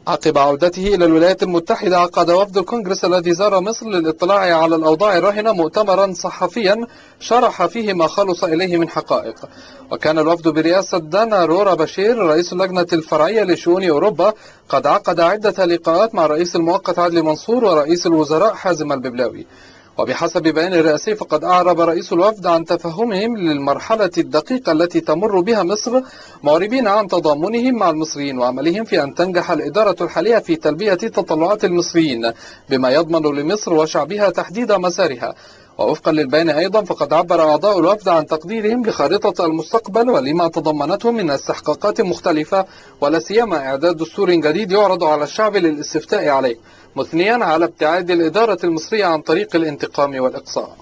عقب عودته إلى الولايات المتحدة، عقد وفد الكونجرس الذي زار مصر للاطلاع على الأوضاع الراهنة مؤتمرا صحفيا شرح فيه ما خلص إليه من حقائق. وكان الوفد برئاسة دانا رورا بشير رئيس اللجنة الفرعية لشؤون أوروبا قد عقد عدة لقاءات مع الرئيس المؤقت عدلي منصور ورئيس الوزراء حازم الببلاوي. وبحسب بيان الرئاسي فقد أعرب رئيس الوفد عن تفهمهم للمرحلة الدقيقة التي تمر بها مصر، معربين عن تضامنهم مع المصريين وعملهم في أن تنجح الإدارة الحالية في تلبية تطلعات المصريين بما يضمن لمصر وشعبها تحديد مسارها. ووفقا للبيان أيضا فقد عبر أعضاء الوفد عن تقديرهم لخارطة المستقبل ولما تضمنته من استحقاقات مختلفة، ولا سيما إعداد دستور جديد يعرض على الشعب للاستفتاء عليه، مثنيا على ابتعاد الإدارة المصرية عن طريق الانتقام والإقصاء.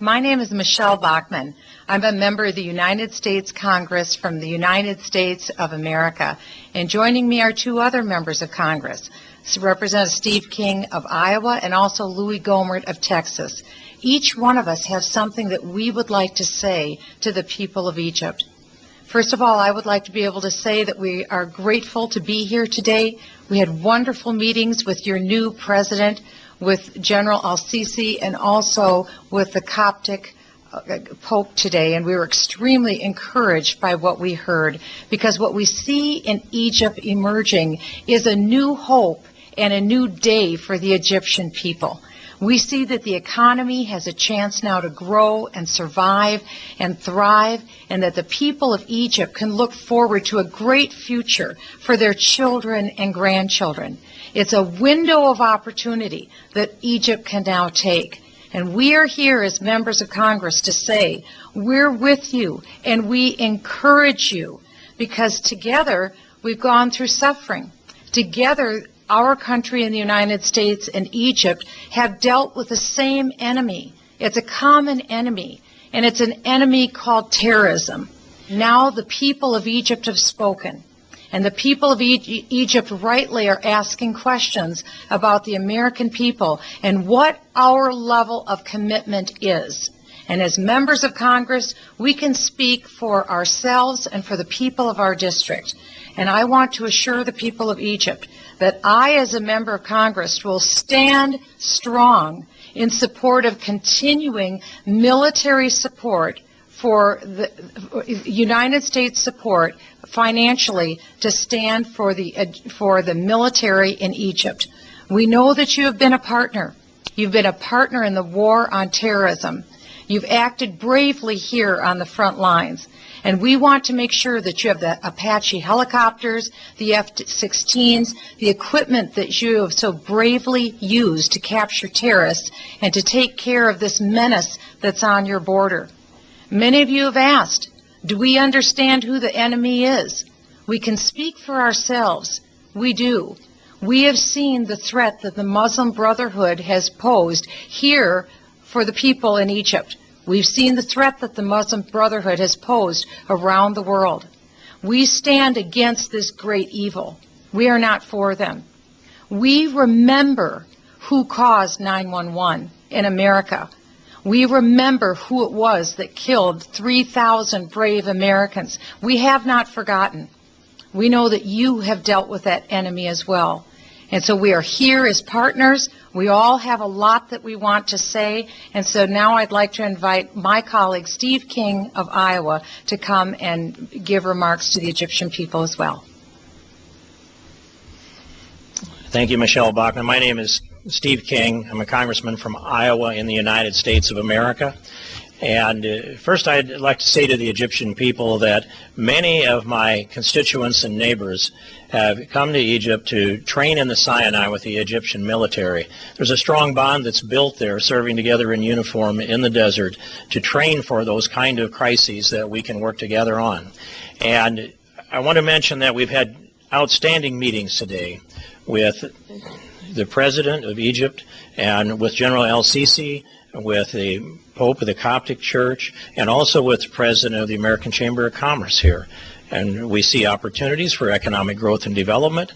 My name is Michelle Bachman. I'm a member of the United States Congress from the United States of America. And joining me are two other members of Congress, Representative Steve King of Iowa and also Louis Gohmert of Texas. Each one of us has something that we would like to say to the people of Egypt. First of all, I would like to be able to say that we are grateful to be here today. We had wonderful meetings with your new president, with General al-Sisi, and also with the Coptic Pope today, and we were extremely encouraged by what we heard, because what we see in Egypt emerging is a new hope and a new day for the Egyptian people. We see that the economy has a chance now to grow and survive and thrive, and that the people of Egypt can look forward to a great future for their children and grandchildren. It's a window of opportunity that Egypt can now take. And we are here as members of Congress to say we're with you and we encourage you, because together we've gone through suffering. Together, our country in the United States and Egypt have dealt with the same enemy. It's a common enemy, and it's an enemy called terrorism. Now the people of Egypt have spoken, and the people of Egypt rightly are asking questions about the American people and what our level of commitment is. And as members of Congress, we can speak for ourselves and for the people of our district. And I want to assure the people of Egypt that I, as a member of Congress, will stand strong in support of continuing military support for the United States support financially to stand for the military in Egypt. We know that you have been a partner. You've been a partner in the war on terrorism. You've acted bravely here on the front lines. And we want to make sure that you have the Apache helicopters, the F-16s, the equipment that you have so bravely used to capture terrorists and to take care of this menace that's on your border. Many of you have asked, do we understand who the enemy is? We can speak for ourselves. We do. We have seen the threat that the Muslim Brotherhood has posed here for the people in Egypt. We've seen the threat that the Muslim Brotherhood has posed around the world. We stand against this great evil. We are not for them. We remember who caused 9/11 in America. We remember who it was that killed 3,000 brave Americans. We have not forgotten. We know that you have dealt with that enemy as well. And so we are here as partners. We all have a lot that we want to say. And so now I'd like to invite my colleague, Steve King of Iowa, to come and give remarks to the Egyptian people as well. Thank you, Michelle Bachman. My name is Steve King. I'm a congressman from Iowa in the United States of America. And first I'd like to say to the Egyptian people that many of my constituents and neighbors have come to Egypt to train in the Sinai with the Egyptian military. There's a strong bond that's built there, serving together in uniform in the desert to train for those kind of crises that we can work together on. And I want to mention that we've had outstanding meetings today with the President of Egypt and with General al-Sisi, with the Pope of the Coptic Church, and also with the President of the American Chamber of Commerce here. And we see opportunities for economic growth and development.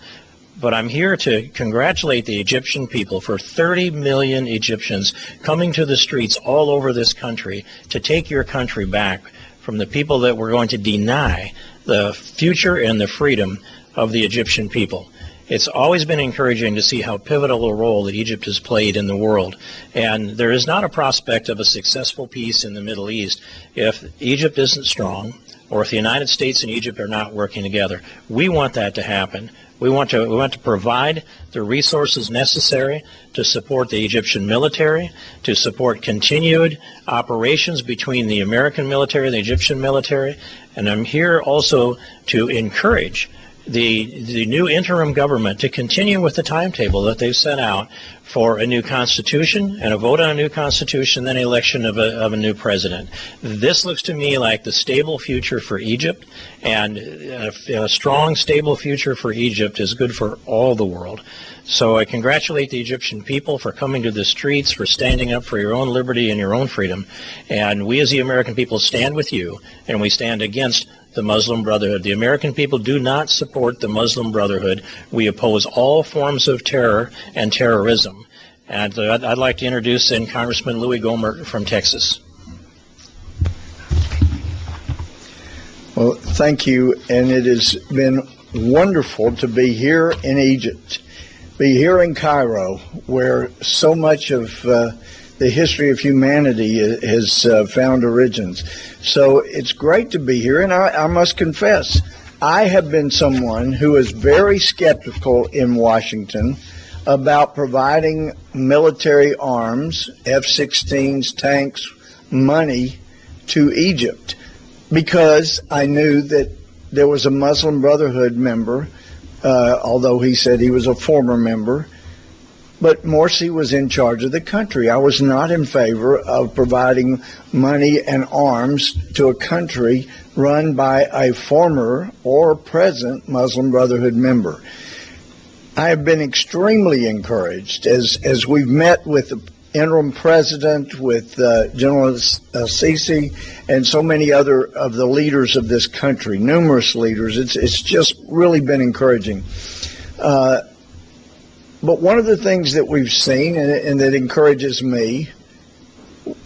But I'm here to congratulate the Egyptian people for 30 million Egyptians coming to the streets all over this country to take your country back from the people that were going to deny the future and the freedom of the Egyptian people. It's always been encouraging to see how pivotal a role that Egypt has played in the world. And there is not a prospect of a successful peace in the Middle East if Egypt isn't strong, or if the United States and Egypt are not working together. We want that to happen. We want to provide the resources necessary to support the Egyptian military, to support continued operations between the American military and the Egyptian military. And I'm here also to encourage the new interim government to continue with the timetable that they've set out for a new constitution and a vote on a new constitution, then election of a new president. This looks to me like the stable future for Egypt, and a strong, stable future for Egypt is good for all the world. So I congratulate the Egyptian people for coming to the streets, for standing up for your own liberty and your own freedom. And we as the American people stand with you, and we stand against the Muslim Brotherhood. The American people do not support the Muslim Brotherhood. We oppose all forms of terror and terrorism. And I'd like to introduce in Congressman Louis Gohmert from Texas. Well, thank you, and it has been wonderful to be here in Egypt, be here in Cairo, where so much of the history of humanity has found origins. So it's great to be here, and I must confess, I have been someone who is very skeptical in Washington about providing military arms, F-16s, tanks, money to Egypt, because I knew that there was a Muslim Brotherhood member, although he said he was a former member, but Morsi was in charge of the country. I was not in favor of providing money and arms to a country run by a former or present Muslim Brotherhood member. I have been extremely encouraged as we've met with the interim president, with General al-Sisi, and so many other of the leaders of this country, numerous leaders. It's just really been encouraging. But one of the things that we've seen, and that encourages me,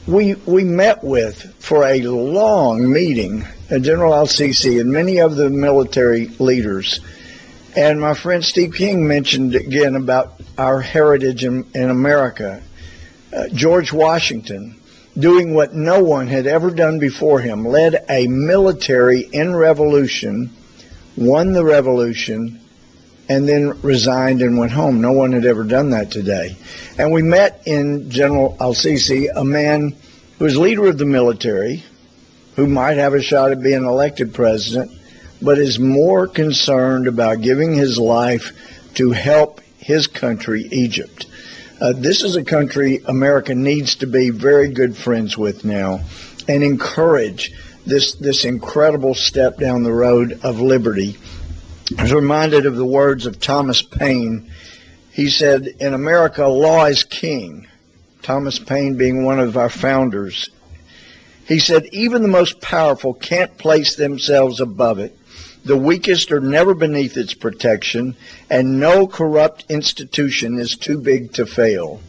we met with, for a long meeting, General al-Sisi and many of the military leaders. And my friend Steve King mentioned again about our heritage in America. George Washington, doing what no one had ever done before him, led a military in revolution, won the revolution, and then resigned and went home. No one had ever done that today. And we met in General al-Sisi, a man who was leader of the military, who might have a shot at being elected president, but is more concerned about giving his life to help his country, Egypt. This is a country America needs to be very good friends with now and encourage this incredible step down the road of liberty. I was reminded of the words of Thomas Paine. He said, in America, law is king. Thomas Paine being one of our founders. He said, even the most powerful can't place themselves above it. The weakest are never beneath its protection, and no corrupt institution is too big to fail.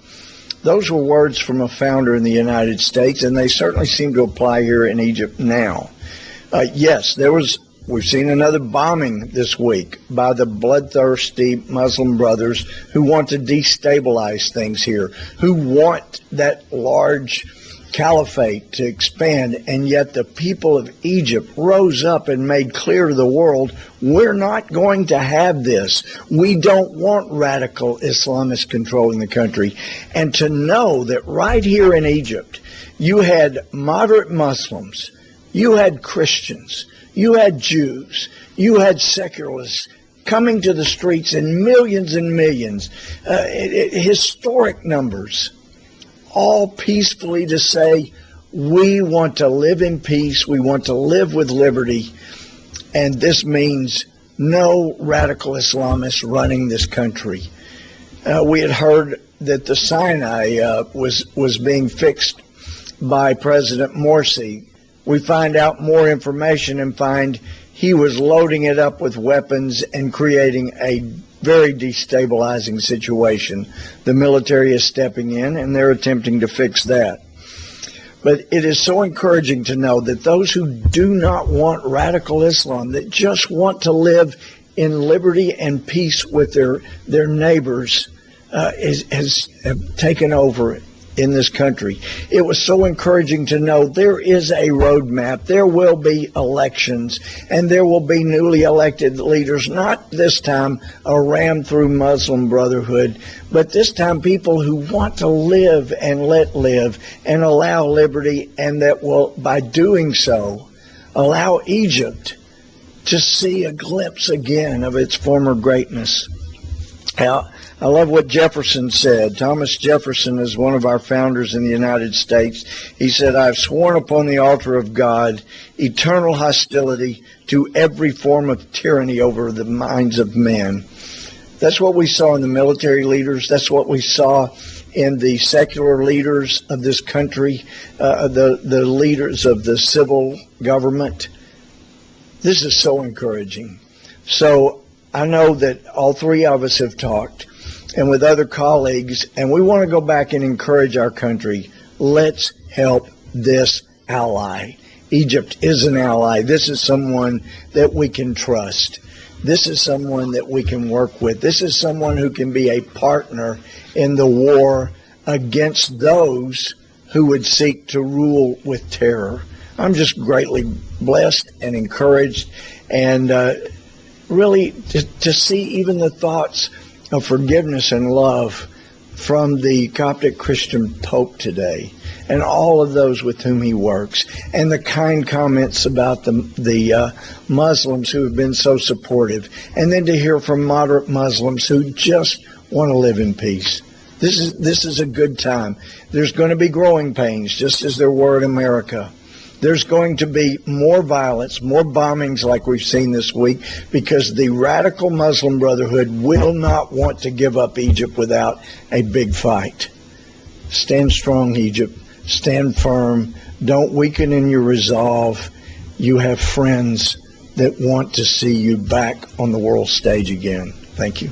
Those were words from a founder in the United States, and they certainly seem to apply here in Egypt now. Yes, we've seen another bombing this week by the bloodthirsty Muslim brothers who want to destabilize things here, who want that large caliphate to expand, and yet the people of Egypt rose up and made clear to the world, we're not going to have this. We don't want radical Islamists controlling the country. And to know that right here in Egypt, you had moderate Muslims, you had Christians, you had Jews, you had secularists coming to the streets in millions and millions, historic numbers, all peacefully to say, we want to live in peace, we want to live with liberty, and this means no radical Islamists running this country. We had heard that the Sinai was being fixed by President Morsi. We find out more information and find he was loading it up with weapons and creating a very destabilizing situation. The military is stepping in, and they're attempting to fix that. But it is so encouraging to know that those who do not want radical Islam, that just want to live in liberty and peace with their neighbors has taken over in this country. It was so encouraging to know there is a roadmap. There will be elections, and there will be newly elected leaders, not this time a ram through Muslim Brotherhood, but this time people who want to live and let live and allow liberty, and that will, by doing so, allow Egypt to see a glimpse again of its former greatness. Now, I love what Jefferson said. Thomas Jefferson is one of our founders in the United States. He said, "I've sworn upon the altar of God eternal hostility to every form of tyranny over the minds of men." That's what we saw in the military leaders. That's what we saw in the secular leaders of this country, the leaders of the civil government. This is so encouraging. So I know that all three of us have talked, and with other colleagues, and we want to go back and encourage our country. Let's help this ally. Egypt is an ally. This is someone that we can trust. This is someone that we can work with. This is someone who can be a partner in the war against those who would seek to rule with terror. I'm just greatly blessed and encouraged, and really to see even the thoughts of forgiveness and love from the Coptic Christian Pope today, and all of those with whom he works, and the kind comments about the Muslims who have been so supportive, and then to hear from moderate Muslims who just want to live in peace. This is a good time. There's going to be growing pains, just as there were in America. There's going to be more violence, more bombings like we've seen this week, because the radical Muslim Brotherhood will not want to give up Egypt without a big fight. Stand strong, Egypt. Stand firm. Don't weaken in your resolve. You have friends that want to see you back on the world stage again. Thank you.